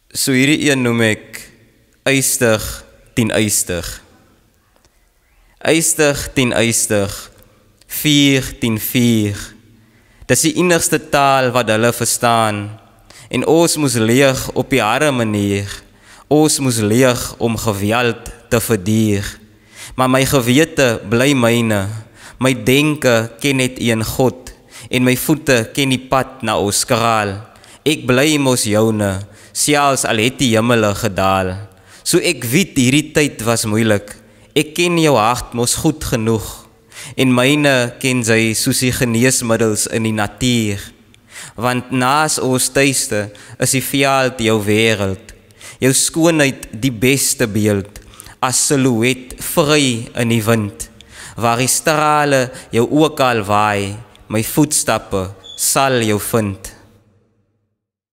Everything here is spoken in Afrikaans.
So hierdie een noem ek eistig 10 eistig. Eistig 10 eistig, 4 10 4. Dis die enigste taal wat hulle verstaan. En ons moes leeg op die harde manier. Ons moes leeg om geweld te verdier. Maar my gewete bly myne. My denke ken net een God. En my voete ken die pad na ons kraal. Ek bly mos joune, selfs al het die hemele gedaal. So ek weet hierdie tyd was moeilik. Ek ken jou hart mos goed genoeg. En myne ken sy soos die geneesmiddels in die natuur. Want naas ons tuiste is die veld jou wêreld. Jou skoonheid die beste beeld. As silhouet vry in die wind. Waar die strale jou ook al waai, my voetstappe sal jou vind.